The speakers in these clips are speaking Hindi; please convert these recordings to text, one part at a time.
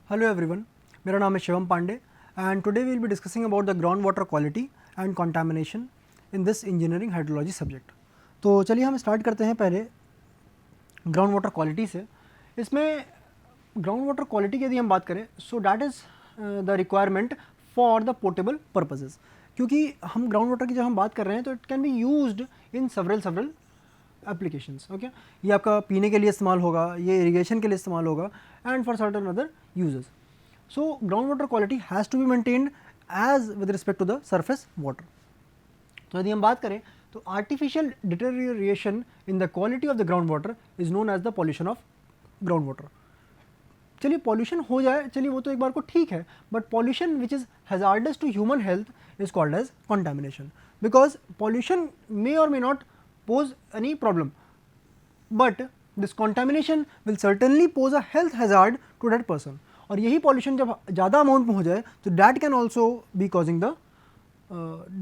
हेलो एवरीवन, मेरा नाम है Shivam Pandey and today we will be discussing about the ground water quality and contamination in this engineering hydrology subject. तो चलिए हम स्टार्ट करते हैं पहले ग्राउंड वाटर क्वालिटी से। इसमें ग्राउंड वाटर क्वालिटी की यदि हम बात करें so that is the requirement for the portable purposes, क्योंकि हम ग्राउंड वाटर की जब हम बात कर रहे हैं तो it can be used in several applications. Okay, ये आपका पीने के लिए इस्तेमाल होगा, ये इरिगेशन के लिए इस्तेमाल होगा and for certain other uses. So ground water quality has to be maintained as with respect to the surface water. तो यदि हम बात करें तो artificial deterioration in the quality of the ground water is known as the pollution of ground water. चलिए पॉल्यूशन हो जाए, चलिए वो तो एक बार को ठीक है, but pollution which is hazardous to human health is called as contamination, because pollution may और may not pose any problem, but this contamination will certainly pose a health hazard to that person। और यही pollution जब ज़्यादा अमाउंट में हो जाए तो that can also be causing the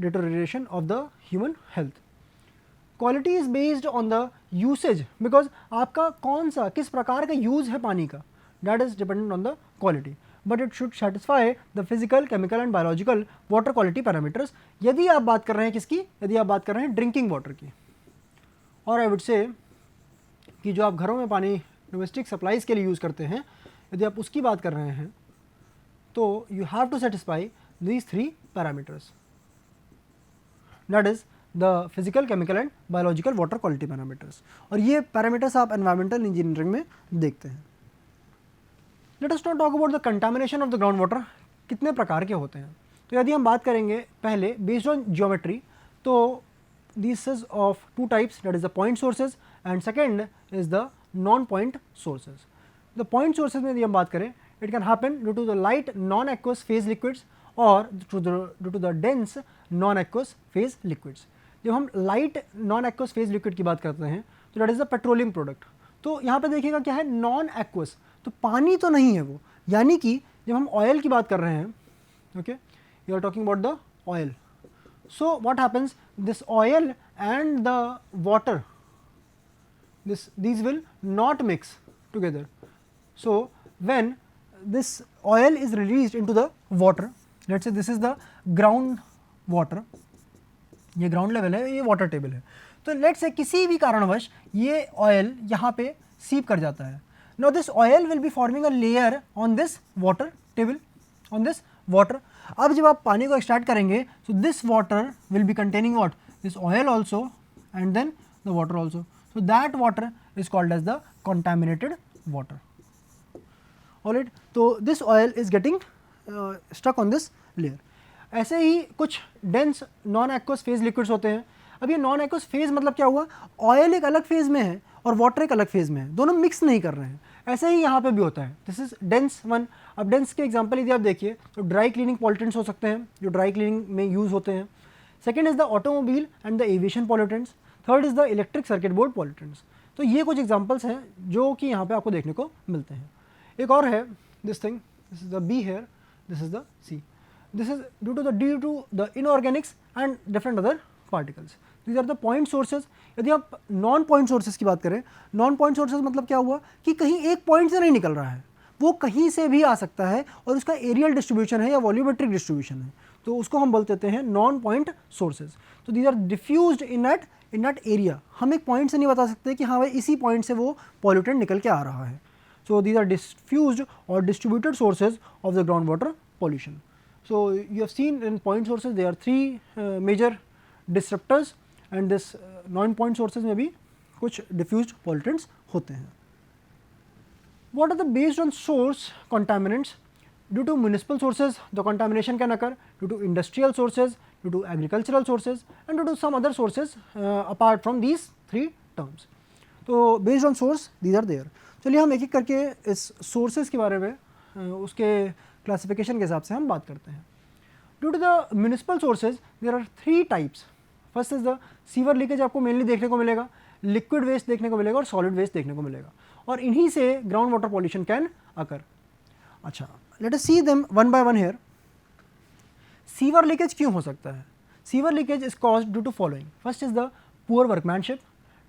deterioration of the human health। Quality is based on the usage, because आपका कौन सा किस प्रकार का यूज़ है पानी का, that is dependent on the quality, but it should satisfy the physical, chemical and biological water quality parameters। यदि आप बात कर रहे हैं किसकी, यदि आप बात कर रहे हैं ड्रिंकिंग वाटर की, और आई वुड से कि जो आप घरों में पानी डोमेस्टिक सप्लाईज़ के लिए यूज़ करते हैं, यदि आप उसकी बात कर रहे हैं तो you have to satisfy these 3 parameters, that is the physical, chemical and biological water quality parameters. और ये पैरामीटर्स आप एनवायरमेंटल इंजीनियरिंग में देखते हैं। Let us not talk about the contamination of the ground water, कितने प्रकार के होते हैं। तो यदि हम बात करेंगे पहले बेस्ड ऑन जियोमेट्री, तो this is of 2 types, that is the point sources and second is the non-point sources। the point sources में यदि हम बात करें, it can happen due to the light non-aqueous phase liquids or due to the dense non-aqueous phase liquids। जब हम light non-aqueous phase liquid की बात करते हैं तो that is the petroleum product। तो यहाँ पे देखिएगा क्या है, non-aqueous, तो पानी तो नहीं है वो, यानी कि जब हम ऑयल की बात कर रहे हैं, okay, you are talking about the oil. So what happens, this oil and the water, these will not mix together। So when this oil is released into the water, let's say this is the ground water, ये ground level है, ये water table है, तो let's say किसी भी कारणवश ये oil यहाँ पे सीप कर जाता है। Now this oil will be forming a layer on this water table, on this water। अब जब आप पानी को एक्सट्रैक्ट करेंगे तो this water will be containing what, this oil also and then the water also, so that water is called as the contaminated water. Alright, तो this oil is getting stuck on this layer. ऐसे ही कुछ dense non aqueous phase liquids होते हैं। अब ये नॉन एक्वस फेज मतलब क्या हुआ, ऑयल एक अलग फेज में है और वाटर एक अलग फेज में है, दोनों मिक्स नहीं कर रहे हैं। ऐसे ही यहाँ पे भी होता है, दिस इज डेंस वन। अब डेंस के एग्जांपल यदि आप देखिए तो ड्राई क्लीनिंग पॉल्यूटेंट्स हो सकते हैं जो ड्राई क्लीनिंग में यूज़ होते हैं। Second is the automobile and the aviation pollutants. Third is the electric circuit board pollutants. तो ये कुछ एग्जांपल्स हैं जो कि यहाँ पे आपको देखने को मिलते हैं। एक और है this thing, this is the B here, this is the C, this is due to the inorganics and different other particles. These are the point sources. यदि आप नॉन पॉइंट सोर्सेज की बात करें, नॉन पॉइंट सोर्सेज मतलब क्या हुआ कि कहीं एक पॉइंट से नहीं निकल रहा है, वो कहीं से भी आ सकता है और उसका एरियल डिस्ट्रीब्यूशन है या वॉल्यूमेट्रिक डिस्ट्रीब्यूशन है, तो उसको हम बोल देते हैं नॉन पॉइंट सोर्सेज। तो these are diffused in that area. हम एक पॉइंट से नहीं बता सकते कि हाँ भाई इसी पॉइंट से वो पॉल्यूटेंट निकल के आ रहा है। सो दीज आर डिफ्यूज्ड और distributed sources of the ground water pollution. So you have seen in point sources there are 3 major disruptors and this non point sources में भी कुछ डिफ्यूज्ड पॉल्यूटेंट्स होते हैं। What are the based on source contaminants? Due to municipal sources, the contamination can occur. Due to industrial sources, due to agricultural sources, and due to some other sources apart from these 3 terms. तो based on source, these are there. चलिए हम एक एक करके इस sources के बारे में उसके classification के हिसाब से हम बात करते हैं। Due to the municipal sources, there are 3 types. First is the sewer leakage, आपको mainly देखने को मिलेगा, liquid waste देखने को मिलेगा और solid waste देखने को मिलेगा, और इन्हीं से ground water pollution can occur. अच्छा, let us see them one by one here. Sewer leakage क्यों हो सकता है? Sewer leakage is caused due to following. First is the poor workmanship,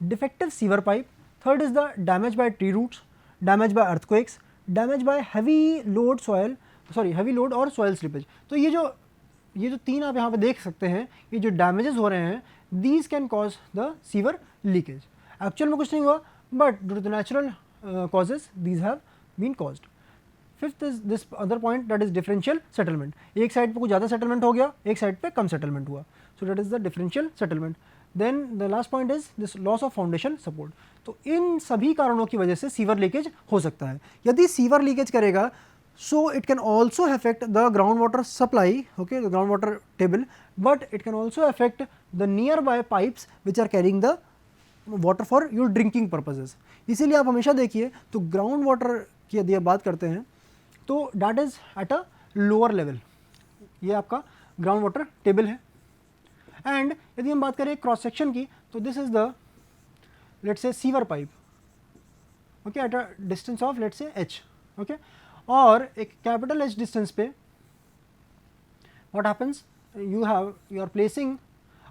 defective sewer pipe, third is the damage by tree roots, damage by earthquakes, damage by heavy load soil, sorry heavy load और सॉयल स्लिपेज। तो ये जो तीन आप यहाँ पे देख सकते हैं, ये जो डैमेजेस हो रहे हैं, these can cause the sewer leakage. Actual में कुछ नहीं हुआ, but due to the natural causes these have been caused. Fifth is this other point, that is differential settlement. एक साइड पे कुछ ज़्यादा सेटलमेंट हो गया, एक साइड पे कम सेटलमेंट हुआ, so that is the differential settlement. Then the last point is this loss of foundation support. तो इन सभी कारणों की वजह से सीवर लीकेज हो सकता है। यदि सीवर लीकेज करेगा, so it can also affect the groundwater supply, okay, the groundwater table, but it can also affect the nearby pipes which are carrying the water for your drinking purposes. इसीलिए आप हमेशा देखिए तो ग्राउंड वाटर की यदि आप बात करते हैं तो that is at a lower level, ये आपका ग्राउंड वाटर टेबल है। एंड यदि हम बात करें क्रॉस सेक्शन की, तो this is the let's say sewer pipe, okay, at a distance of let's say h, okay, और एक कैपिटल H डिस्टेंस पे what happens, you are placing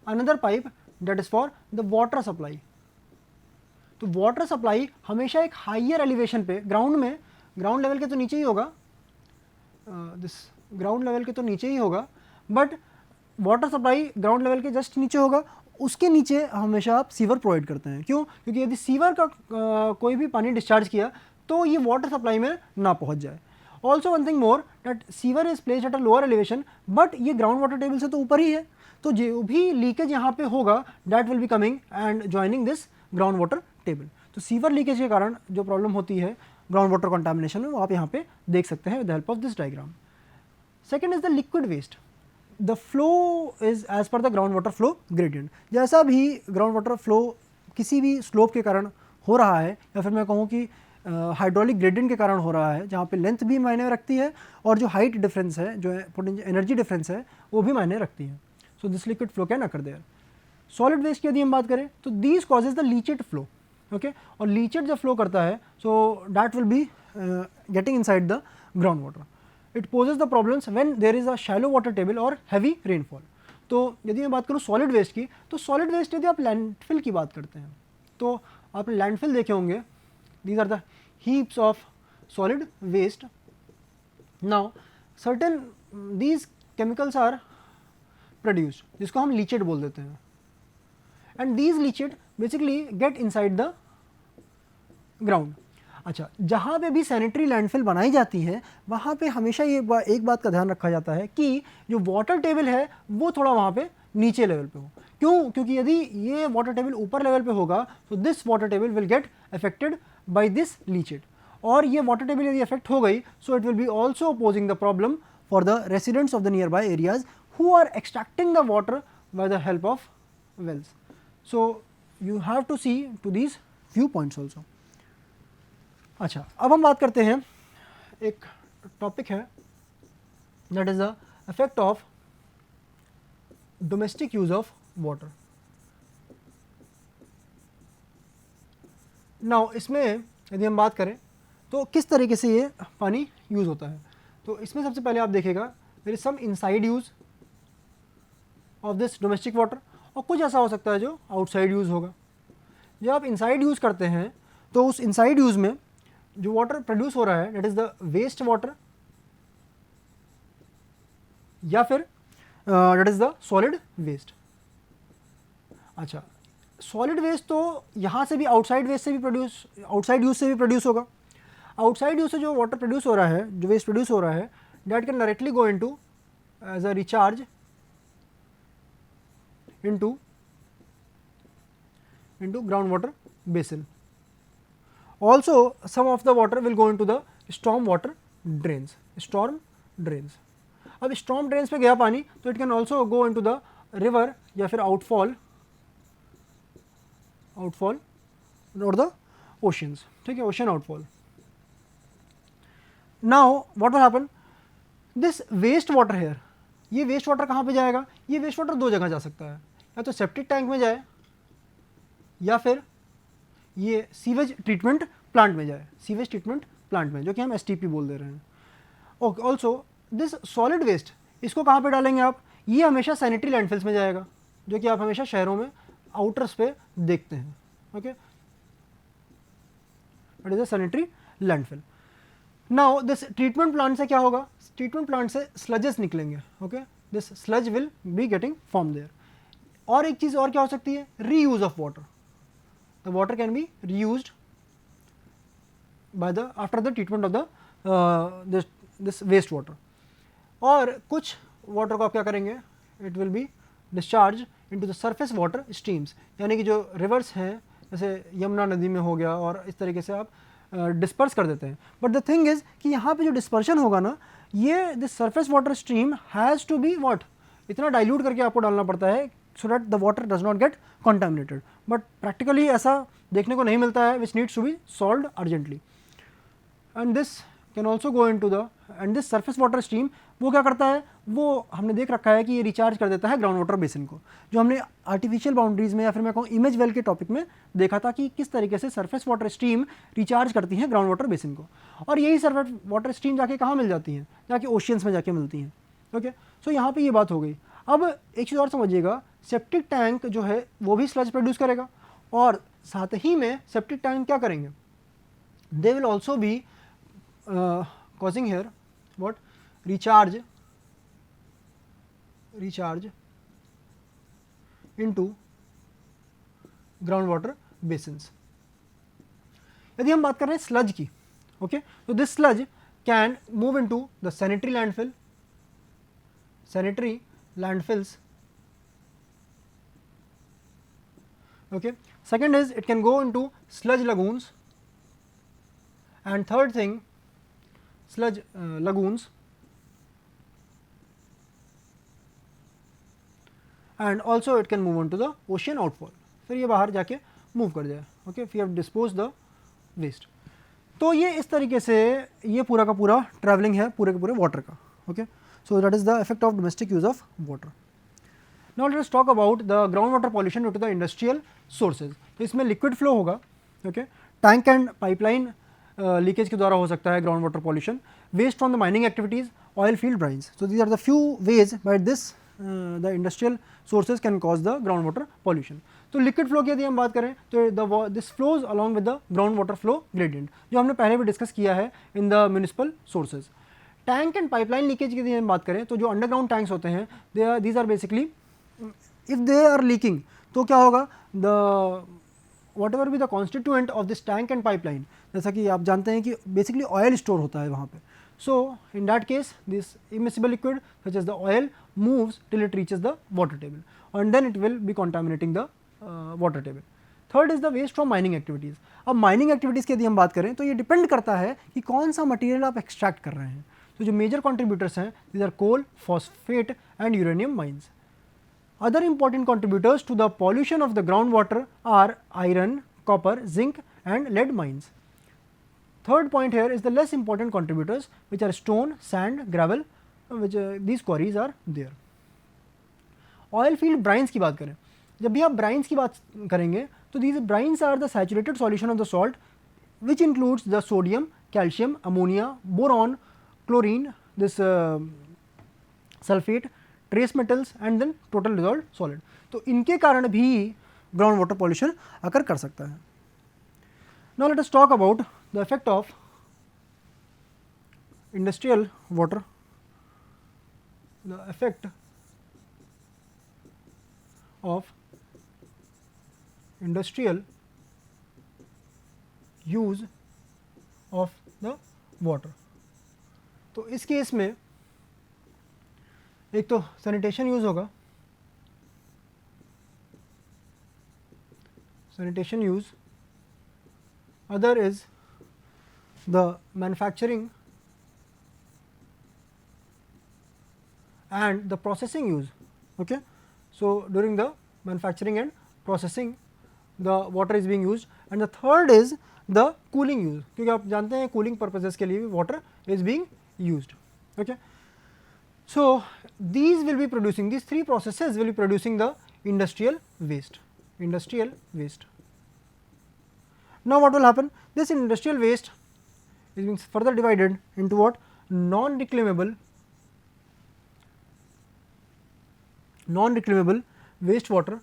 another pipe that is for the water supply। तो वाटर सप्लाई हमेशा एक हाइयर एलिवेशन पे, ग्राउंड लेवल के तो नीचे ही होगा, दिस ग्राउंड लेवल के तो नीचे ही होगा, but water supply ground level के जस्ट नीचे होगा, उसके नीचे हमेशा आप सीवर प्रोवाइड करते हैं। क्यों? क्योंकि यदि सीवर का कोई भी पानी डिस्चार्ज किया तो ये वाटर सप्लाई में ना पहुंच जाए। Also one thing more, that sewer is placed at a lower elevation, but ये ग्राउंड वाटर टेबल से तो ऊपर ही है, तो जो भी लीकेज यहाँ पे होगा that will be coming and joining this ground water table. तो सीवर लीकेज के कारण जो प्रॉब्लम होती है ग्राउंड वाटर कंटामिनेशन में, वो आप यहाँ पे देख सकते हैं with the help of this diagram. Second is the liquid waste. The flow is as per the ground water flow gradient. जैसा भी ग्राउंड वाटर फ्लो किसी भी स्लोप के कारण हो रहा है, या फिर मैं कहूँ कि हाइड्रोलिक ग्रेडियंट के कारण हो रहा है, जहाँ पे लेंथ भी मायने रखती है और जो हाइट डिफरेंस है, जो एनर्जी डिफरेंस है, वो भी मायने रखती है। So this liquid flow can occur there. Solid waste की यदि हम बात करें तो these causes the leached flow, okay, और लीचेड जब फ्लो करता है so that will be getting inside the ground water. It poses the problems when there is a shallow water table और हैवी रेनफॉल। तो यदि मैं बात करूँ सॉलिड वेस्ट की, तो सॉलिड वेस्ट यदि आप लैंडफिल की बात करते हैं तो आपने लैंडफिल देखे होंगे, these are the heaps of solid waste। now certain these chemicals are produced, जिसको हम लीचेड बोल देते हैं, and these leachate basically get inside the ground। अच्छा, जहाँ पे भी सैनिटरी लैंडफिल बनाई जाती है वहाँ पे हमेशा ये एक बात का ध्यान रखा जाता है कि जो वाटर टेबल है वो थोड़ा वहाँ पे नीचे लेवल पे हो। क्यों? क्योंकि यदि ये वाटर टेबल ऊपर लेवल पे होगा तो this water table will get affected by this leached, और ये वाटर टेबल यदि अफेक्ट हो गई so it will be also posing the problem for the residents of the nearby areas who are extracting the water by the help of wells. So you have to see to these few points also. अच्छा, अब हम बात करते हैं, एक टॉपिक है that is the effect of domestic use of water. Now इसमें यदि हम बात करें तो किस तरीके से ये पानी यूज़ होता है, तो इसमें सबसे पहले आप देखिएगा there is some inside use of this domestic water, और कुछ ऐसा हो सकता है जो आउटसाइड यूज़ होगा। जब आप इनसाइड यूज़ करते हैं तो उस इनसाइड यूज़ में जो वाटर प्रोड्यूस हो रहा है that is the waste water, या फिर that is the solid waste. अच्छा, सॉलिड वेस्ट तो यहाँ से भी आउटसाइड वेस्ट से भी प्रोड्यूस, आउटसाइड यूज से भी प्रोड्यूस होगा। आउटसाइड यूज से जो वाटर प्रोड्यूस हो रहा है, जो वेस्ट प्रोड्यूस हो रहा है, that can directly go into as a recharge into ground water basin. Also some of the water will go into the storm water drains, storm drains। अब storm drains पे गया पानी तो it can also go into the river या फिर outfall or the oceans, ठीक है, ocean outfall। now what will happen, this waste water here, ये वेस्ट वाटर कहाँ पे जाएगा? ये वेस्ट वाटर दो जगह जा सकता है, या तो सेप्टिक टैंक में जाए या फिर ये सीवेज ट्रीटमेंट प्लांट में जाए, सीवेज ट्रीटमेंट प्लांट में, जो कि हम STP बोल दे रहे हैं। Okay, also this solid waste, इसको कहाँ पे डालेंगे आप? ये हमेशा सैनिटरी लैंडफिल्स में जाएगा, जो कि आप हमेशा शहरों में आउटर्स पे देखते हैं। Okay, it is a sanitary landfill. Now this treatment plant से क्या होगा, ट्रीटमेंट प्लांट से स्लजेस निकलेंगे, okay, this sludge will be getting form there. और एक चीज़ और क्या हो सकती है, reuse of water, the water can be reused by the after the treatment of the this waste water. और कुछ वाटर को आप क्या करेंगे, it will be discharge into the surface water streams, यानी कि जो रिवर्स हैं जैसे यमुना नदी में हो गया और इस तरीके से आप डिस्पर्स कर देते हैं। बट द थिंग इज़ कि यहाँ पे जो डिस्पर्शन होगा ना, ये this surface water stream has to be what, इतना डाइल्यूट करके आपको डालना पड़ता है so that the water does not get contaminated. But practically ऐसा देखने को नहीं मिलता है, which needs to be solved urgently. And this can also go in to the and this surface water stream वो क्या करता है, वो हमने देख रखा है कि ये रिचार्ज कर देता है ग्राउंड वाटर बेसिन को, जो हमने आर्टिफिशियल बाउंड्रीज में या फिर मैं कहूँ इमेज वेल के टॉपिक में देखा था कि किस तरीके से सरफेस वाटर स्ट्रीम रिचार्ज करती है ग्राउंड वाटर बेसिन को। और यही सरफेस वाटर स्ट्रीम जाके कहाँ मिल जाती हैं, जाके ओशियंस में जाके मिलती हैं। ओके, सो यहाँ पे ये बात हो गई। अब एक चीज़ और समझिएगा, सेप्टिक टैंक जो है वो भी स्लज प्रोड्यूस करेगा, और साथ ही में सेप्टिक टैंक क्या करेंगे, they will also be causing here what, recharge into ground water basins। यदि हम बात कर रहे हैं स्लज की, ओके, तो this sludge can move into the sanitary landfills, okay, second is it can go into sludge lagoons, and third thing sludge lagoons, and also it can move on to the ocean outfall, फिर ये बाहर जाके मूव कर जाए, okay, we have dispose the waste. तो ये इस तरीके से ये पूरा का पूरा ट्रैवलिंग है पूरे के पूरे वाटर का, okay, so that is the effect of domestic use of water. Now let us talk about the ground water pollution due to the industrial sources. तो इसमें लिक्विड फ्लो होगा, okay, tank and pipeline leakage के द्वारा हो सकता है ground water pollution, waste from the mining activities, oil field brines. So these are the few ways by this the industrial sources can cause the ground water pollution. तो लिक्विड फ्लो की यदि हम बात करें तो this flows along with the ground water flow gradient, जो हमने पहले भी डिस्कस किया है in the municipal sources. Tank and pipeline leakage की यदि हम बात करें तो जो अंडरग्राउंड टैंक्स होते हैं, these are basically if they are leaking, तो क्या होगा, the whatever be the constituent of this tank and pipeline, जैसा कि आप जानते हैं कि बेसिकली ऑयल स्टोर होता है वहाँ पे। So in that case this immiscible liquid such as the oil moves till it reaches the water table and then it will be contaminating the water table. Third is the waste from mining activities. अब माइनिंग एक्टिविटीज़ की यदि हम बात करें तो ये डिपेंड करता है कि कौन सा मटेरियल आप एक्सट्रैक्ट कर रहे हैं। तो जो मेजर कॉन्ट्रीब्यूटर्स हैं these are coal, phosphate and uranium mines. Other important contributors to the pollution of the groundwater are iron, copper, zinc and lead mines. Third point here is the less important contributors which are stone, sand, gravel, which these quarries are there. Oil field brines की बात करें, जब भी आप brines की बात करेंगे तो these brines are the saturated solution of the salt which includes the sodium, calcium, ammonia, boron, chlorine, this sulfate, trace metals and then total dissolved solid. तो इनके कारण भी ग्राउंड वाटर पॉल्यूशन अकर कर सकता है। Now let us talk about the effect of industrial water, the effect of industrial use of the water. तो इस केस में एक तो सैनिटेशन यूज होगा, sanitation use, other is the manufacturing and the processing use. Okay. So, during the manufacturing and processing the water is being used, and the third is the cooling use, क्योंकि आप जानते हैं cooling purposes के लिए भी water is being used. Okay. So, these will be producing, these three processes will be producing the industrial waste. Now, what will happen? This industrial waste is being further divided into what? Non-reclaimable wastewater,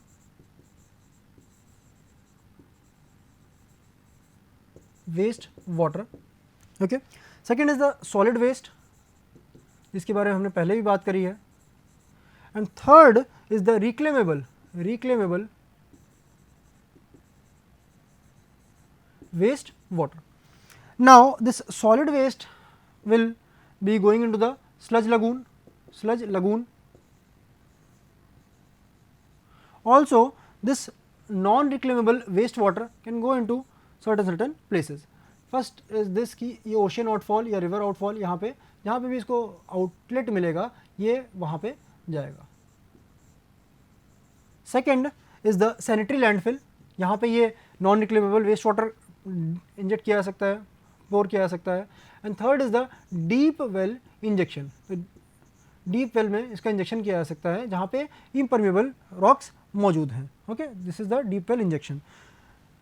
okay, second is the solid waste, जिसके बारे में हमने पहले भी बात करी है. And third is the reclaimable waste water. Now this solid waste will be going into the sludge lagoon. Also this non reclaimable waste water can go into certain places. First is this कि ये ocean outfall या river outfall, यहाँ पे भी इसको outlet मिलेगा, ये वहाँ पे जाएगा. Second is the sanitary landfill, यहाँ पे ये non reclaimable waste water inject किया जा सकता है, पोर किया जा सकता है. And third is the deep well injection, deep well में इसका इंजेक्शन किया जा सकता है जहाँ पे इम्परमेबल रॉक्स मौजूद हैं. Okay, this is the deep well injection.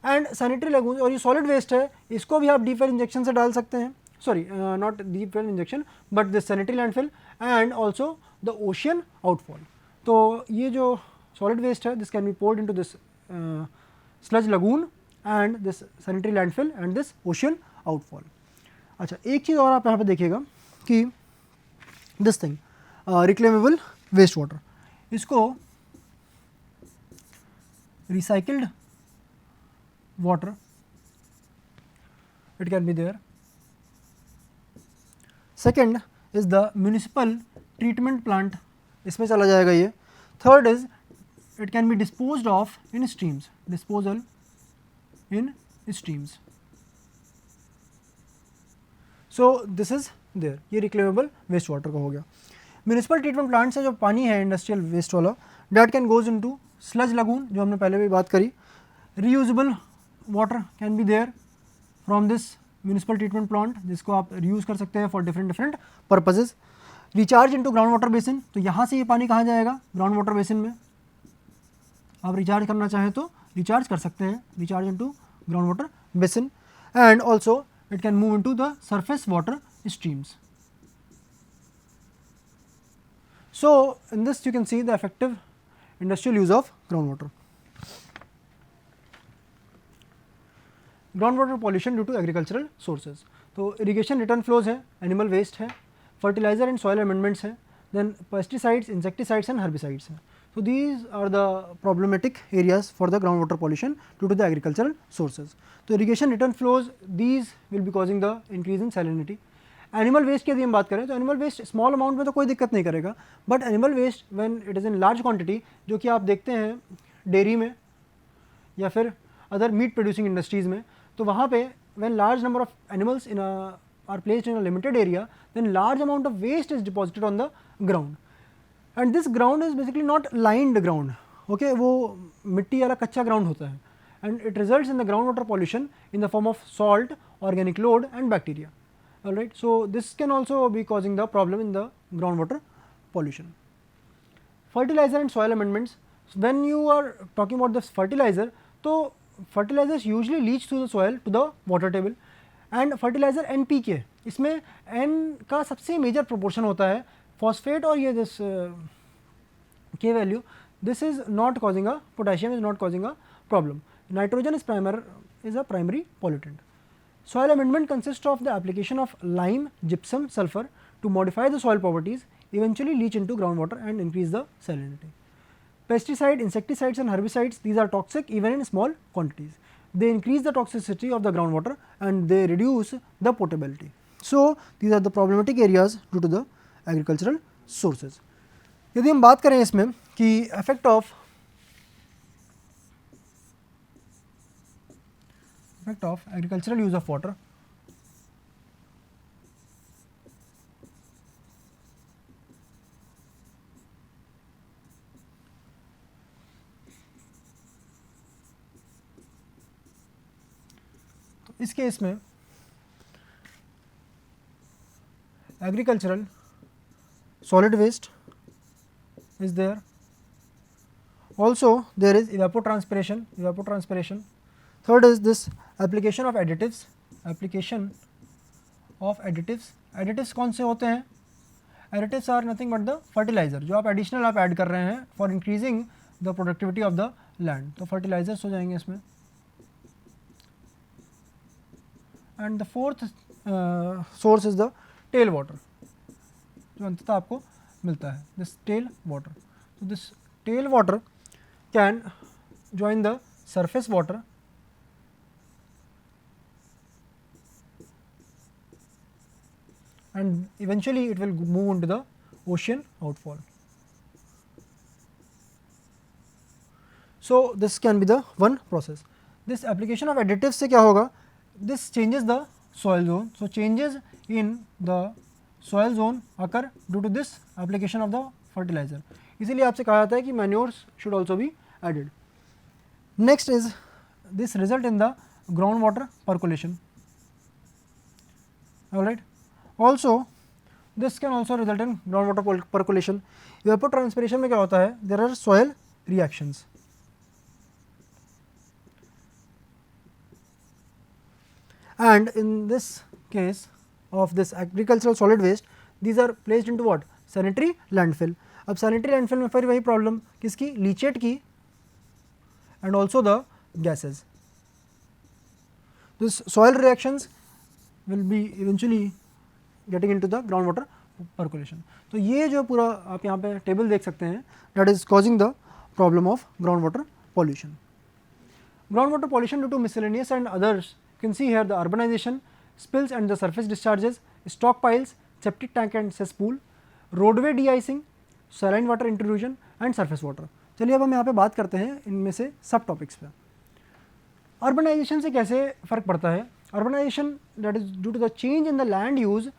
And sanitary lagoon, और ये सॉलिड वेस्ट है, इसको भी आप डीप वेल इंजेक्शन से डाल सकते हैं. Sorry, not deep well injection but this sanitary landfill and also the ocean outfall. तो ये जो सॉलिड वेस्ट है, this can be poured into this sludge lagoon and this sanitary landfill and this ocean outfall. अच्छा, एक चीज़ और आप यहाँ पे देखिएगा कि this thing reclaimable waste water, इसको recycled water it can be there. Second is the municipal treatment plant, इसमें चला जाएगा ये. Third is it can be disposed of in streams, disposal in streams. So this is there, ये reclaimable waste water का हो गया. म्यूनिसिपल ट्रीटमेंट प्लांट से जो पानी है इंडस्ट्रियल वेस्ट वाला, that can goes into sludge lagoon, जो हमने पहले भी बात करी. Reusable water can be there from this municipal treatment plant, जिसको आप रीयूज़ कर सकते हैं for different purposes. Recharge into ground water basin, तो यहाँ से ये पानी कहाँ जाएगा, ग्राउंड वाटर बेसिन में. आप रिचार्ज करना चाहें तो रिचार्ज कर सकते हैं, recharge into ground water basin. And also it can move into the surface water streams. So in this you can see the effective industrial use of groundwater. Groundwater pollution due to agricultural sources. तो irrigation return flows है, animal waste है, fertilizer and soil amendments है, then pesticides, insecticides and herbicides है. So these are the problematic areas for the groundwater pollution due to the agricultural sources. तो irrigation return flows, these will be causing the increase in salinity. Animal waste की यदि हम बात करें तो एनिमल वेस्ट स्मॉल अमाउंट में तो कोई दिक्कत नहीं करेगा, but animal waste when it is in large quantity, जो कि आप देखते हैं डेयरी में या फिर अदर मीट प्रोड्यूसिंग इंडस्ट्रीज़ में, तो वहाँ पे when large number of animals in are placed in a limited area, then large amount of waste is deposited on the ground. And this ground is basically not lined ground, okay, वो मिट्टी वाला कच्चा ग्राउंड होता है. And it results in the ground water pollution in the form of salt, organic load and bacteria. Alright, so this can also be causing the problem in the groundwater pollution. Fertilizer and soil amendments. So when you are talking about this fertilizer, so fertilizers usually leach through the soil to the water table, and fertilizer NPK, इसमें N का सबसे major proportion होता है. Phosphate और ये this K value, this is not causing a, potassium is not causing a problem. Nitrogen is a primary pollutant. Soil amendment consists of the application of lime, gypsum, sulfur to modify the soil properties, eventually leach into groundwater and increase the salinity. Pesticide, insecticides and herbicides, these are toxic even in small quantities. They increase the toxicity of the groundwater and they reduce the potability. So these are the problematic areas due to the agricultural sources. यदि हम बात करें इसमें कि effect of agricultural use of water, तो इस केस में agricultural solid waste is there. Also there is evapotranspiration. Third is this application of additives. Additives कौन से होते हैं? Additives are nothing but the fertilizer, जो आप additional आप add कर रहे हैं for increasing the productivity of the land. तो fertilizers हो जाएंगे इसमें. And the fourth source is the tail water, जो अंततः आपको मिलता है, this tail water. So this tail water can join the surface water and eventually it will move into the ocean outfall. So this can be the one process. This application of additives से क्या होगा, this changes the soil zone. So changes in the soil zone occur due to this application of the fertilizer. इसीलिए आपसे कहा जाता है कि manures should also be added. Next is this result in the groundwater percolation. All right. Also this can also result in groundwater percolation. Evapotranspiration में क्या होता है, there are soil reactions. And in this case of this agricultural solid waste, these are placed into what, sanitary landfill. अब sanitary landfill में फिर वही problem किसकी, leachate की and also the gases. This soil reactions will be eventually getting into the groundwater percolation. तो ये जो पूरा आप यहाँ पे टेबल देख सकते हैं, that is causing the problem of groundwater pollution. Groundwater pollution due to miscellaneous and others, you can see here the urbanization, spills and the surface discharges, stockpiles, septic tank and cesspool, roadway de-icing, saline water intrusion and surface water. चलिए अब हम यहाँ पे बात करते हैं इनमें से सब टॉपिक्स पे. अर्बनाइजेशन से कैसे फ़र्क पड़ता है, urbanization that is due to the change in the land use,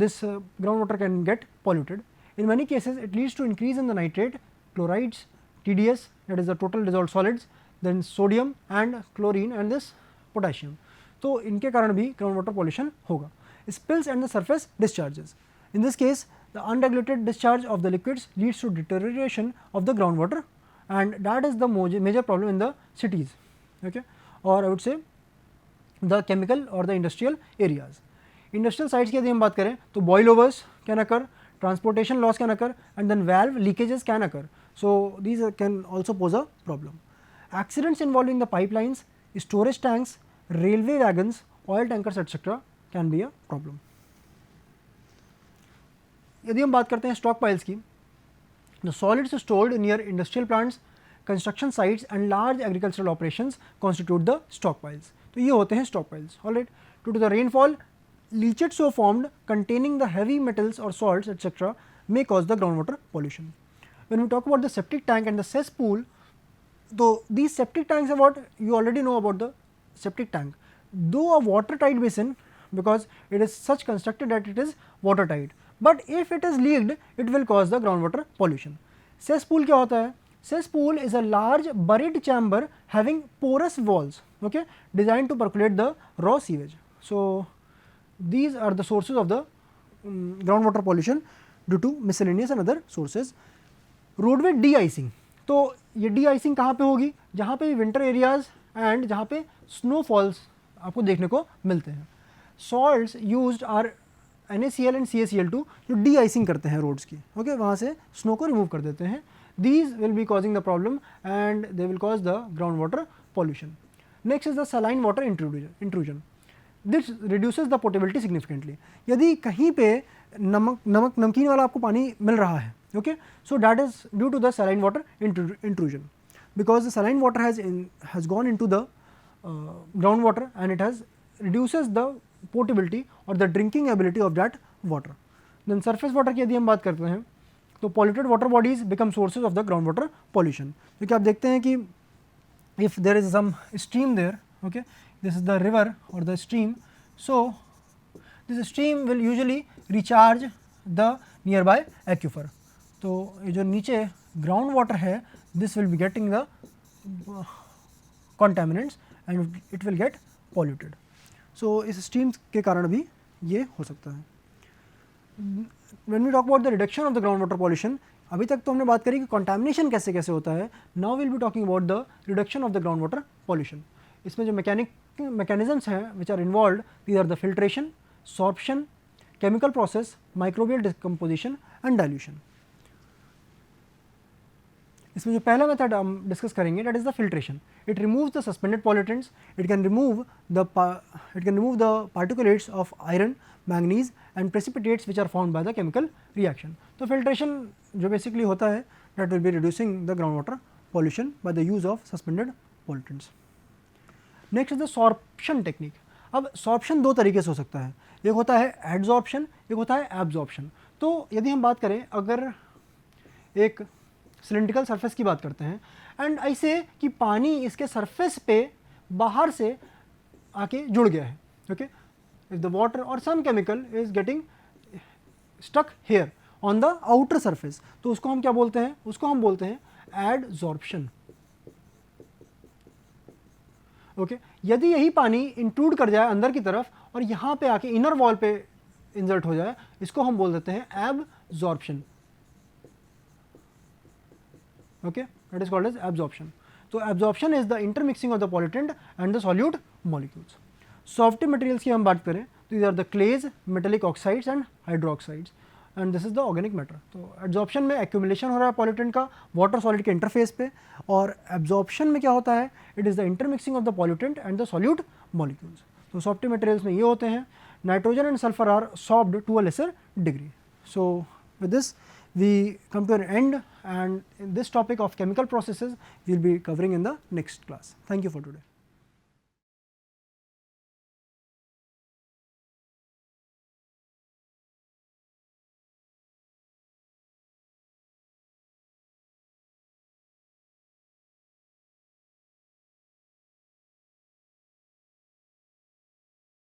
this groundwater can get polluted. In many cases it leads to increase in the nitrate, chlorides, TDS, that is the total dissolved solids, then sodium and chlorine and this potassium. तो इनके कारण भी groundwater pollution होगा. Spills and the surface discharges. In this case the unregulated discharge of the liquids leads to deterioration of the groundwater and that is the major problem in the cities, okay, or I would say the chemical or the industrial areas. Industrial sites की यदि हम बात करें तो boil overs can occur, transportation loss can occur and then valve leakages can occur. So these can also pose a problem. Accidents involving the pipelines, storage tanks, railway wagons, oil tankers etcetera can be a problem. यदि हम बात करते हैं स्टॉक पाइल्स की, the solids stored near industrial plants, construction sites and large agricultural operations constitute the stock piles. तो ये होते हैं stock piles. Alright, due to the rainfall, leachate so formed containing the heavy metals or salts etc. may cause the groundwater pollution. When we talk about the septic tank and the cesspool, though these septic tanks are what you already know about the septic tank. Though a watertight basin, because it is such constructed that it is watertight, but if it is leaked it will cause the groundwater pollution. Cesspool क्या होता है? Cesspool is a large buried chamber having porous walls, okay, designed to percolate the raw sewage. So these are the sources of the groundwater pollution due to miscellaneous and other sources. Roadway D icing, तो ये डी आइसिंग कहाँ पे होगी, जहाँ पे विंटर एरियाज एंड जहाँ पे स्नोफॉल्स आपको देखने को मिलते हैं. Salts used are NaCl and CaCl2 जो डी आइसिंग करते हैं रोड्स की, ओके, वहाँ से स्नो को रिमूव कर देते हैं. These will be causing the problem and they will cause the ground water pollution. Next is the saline water intrusion. This reduces the portability significantly. यदि कहीं पे नमकीन वाला आपको पानी मिल रहा है, okay, so that is due to the saline water intrusion, because the saline water has gone into the ground water and it has reduces the portability और the drinking ability of that water. Then surface water की यदि हम बात करते हैं तो polluted water bodies become sources of the ground water pollution. क्योंकि आप देखते हैं कि if there is some stream there, okay, this is the river or the stream, so this stream will usually recharge the nearby aquifer. तो ये जो नीचे ground water है, this will be getting the contaminants and it will get polluted. So इस streams के कारण भी ये हो सकता है. When we talk about the reduction of the groundwater pollution, अभी तक तो हमने बात करी कि contamination कैसे कैसे होता है. Now we will be talking about the reduction of the groundwater pollution. इसमें जो mechanisms हैं which are involved, these are the filtration, sorption, chemical process, microbial decomposition and dilution. इसमें जो पहला मेथड हम डिस्कस करेंगे that is the filtration. It removes the suspended pollutants, it can remove the particulates of iron, manganese and precipitates which are found by the chemical reaction. तो फिल्ट्रेशन जो बेसिकली होता है that will be reducing the ground water pollution by the use of suspended pollutants. Next is the sorption technique. अब सॉर्प्शन दो तरीके से हो सकता है, एक होता है एडजॉर्प्शन, एक होता है एब्जॉर्प्शन. तो यदि हम बात करें, अगर एक सिलिंड्रिकल सरफेस की बात करते हैं एंड ऐसे कि पानी इसके सरफेस पे बाहर से आके जुड़ गया है, ओके, इफ द वाटर और some chemical is getting stuck here on the outer surface, तो उसको हम क्या बोलते हैं, उसको हम बोलते हैं एडजॉर्प्शन. ओके, यदि यही पानी इंट्रूड कर जाए अंदर की तरफ और यहाँ पे आके इनर वॉल पे इंसर्ट हो जाए, इसको हम बोल देते हैं absorption. Okay, that is called as absorption. So absorption is the intermixing of the pollutant and the solute molecules. Softer materials की हम बात करें तो these are the clays, metallic oxides and hydroxides, and this is the organic matter. तो absorption में accumulation हो रहा है pollutant का water solid के interface पे, और absorption में क्या होता है, it is the intermixing of the pollutant and the solute molecules. तो softer materials में ये होते हैं. Nitrogen and sulfur are sorbed to a lesser degree. So with this we come to an end, and in this topic of chemical processes we will be covering in the next class. Thank you for today.